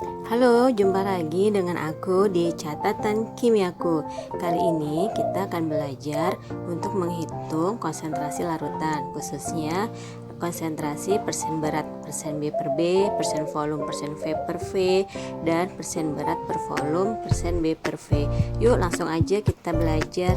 Halo, jumpa lagi dengan aku di catatan kimiaku. Kali ini kita akan belajar untuk menghitung konsentrasi larutan, khususnya konsentrasi persen berat persen B per B, persen volume persen V per V, dan persen berat per volume persen B per V. Yuk langsung aja kita belajar.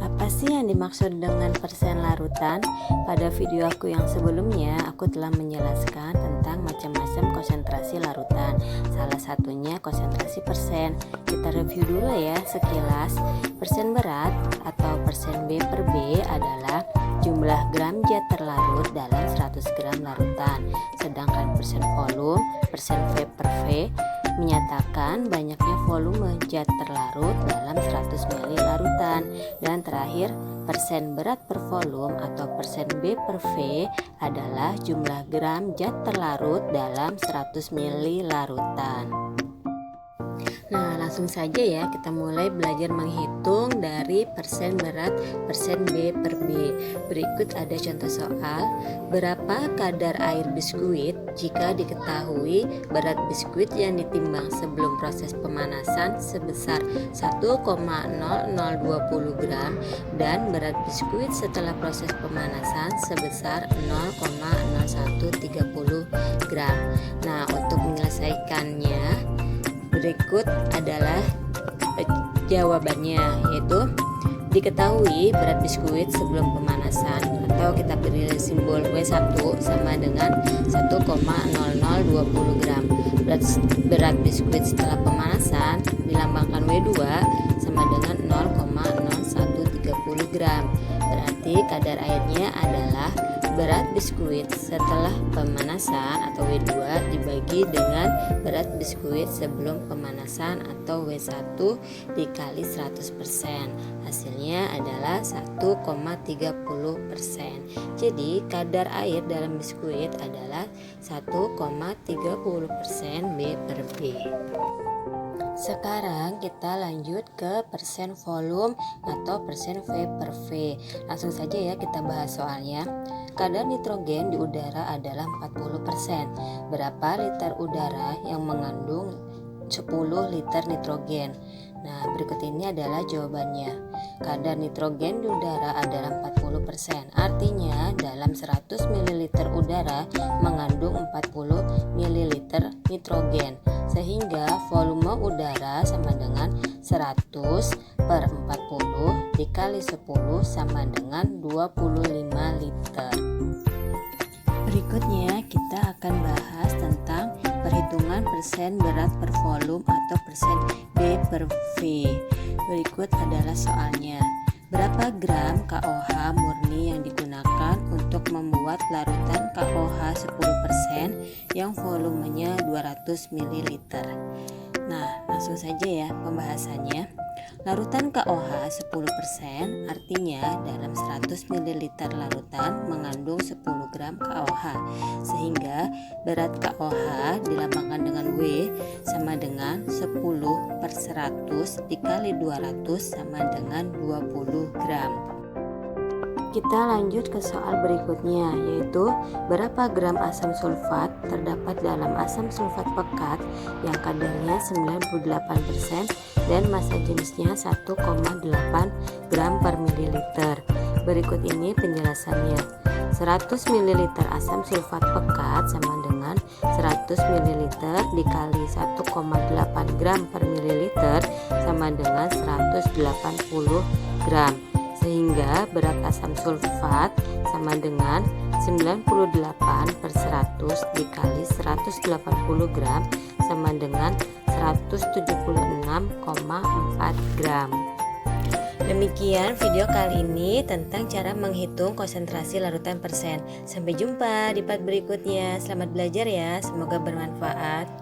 Apa sih yang dimaksud dengan persen larutan? Pada video aku yang sebelumnya, aku telah menjelaskan tentang macam-macam konsentrasi larutan. Salah satunya konsentrasi persen. Kita review dulu ya sekilas. Persen berat atau persen B per B adalah jumlah gram zat terlarut dalam 100 gram larutan. Sedangkan persen volume, persen V per V, menyatakan banyaknya volume zat terlarut dalam 100 ml larutan. Dan terakhir, persen berat per volume atau persen B per V adalah jumlah gram zat terlarut dalam 100 ml larutan. Nah, langsung saja ya kita mulai belajar menghitung dari persen berat persen B per B. Berikut ada contoh soal. Berapa kadar air biskuit jika diketahui berat biskuit yang ditimbang sebelum proses pemanasan sebesar 1,0020 gram dan berat biskuit setelah proses pemanasan sebesar 0,0130 gram. Nah, untuk menyelesaikannya berikut adalah jawabannya, yaitu diketahui berat biskuit sebelum pemanasan atau kita beri simbol W1 sama dengan 1,0020 gram. Berat biskuit setelah pemanasan dilambangkan W2 sama dengan 0,0130 gram. Berarti kadar airnya adalah berat biskuit setelah pemanasan atau W2 dibagi dengan berat biskuit sebelum pemanasan atau W1 dikali 100%. Hasilnya adalah 1,30%. Jadi kadar air dalam biskuit adalah 1,30% B per B. Sekarang kita lanjut ke persen volume atau persen V per V. Langsung saja ya kita bahas soalnya. Kadar nitrogen di udara adalah 40%. Berapa liter udara yang mengandung 10 liter nitrogen? Nah, berikut ini adalah jawabannya. Kadar nitrogen di udara adalah 40%. Artinya dalam 100 ml udara mengandung 40 ml nitrogen. Sehingga volume udara sama dengan 100 per 40 dikali 10 sama dengan 25 liter. Berikutnya kita akan bahas tentang perhitungan persen berat per volume atau persen B per V. Berikut adalah soalnya. Berapa gram KOH murni yang digunakan untuk membuat larutan KOH 10% yang volumenya 200 ml? Nah, langsung saja ya pembahasannya. Larutan KOH 10% artinya dalam 100 ml larutan mengandung 10 gram KOH, sehingga berat KOH dilambangkan dengan W sama dengan 10 per 100 dikali 200 sama dengan 20 gram. Kita lanjut ke soal berikutnya, yaitu berapa gram asam sulfat terdapat dalam asam sulfat pekat yang kadarnya 98% dan massa jenisnya 1,8 gram per mililiter. Berikut ini penjelasannya. 100 ml asam sulfat pekat sama dengan 100 ml dikali 1,8 gram per mililiter sama dengan 180 gram. Sehingga berat asam sulfat sama dengan 98 per 100 dikali 180 gram sama dengan 176,4 gram. Demikian video kali ini tentang cara menghitung konsentrasi larutan persen. Sampai jumpa di part berikutnya. Selamat belajar ya, semoga bermanfaat.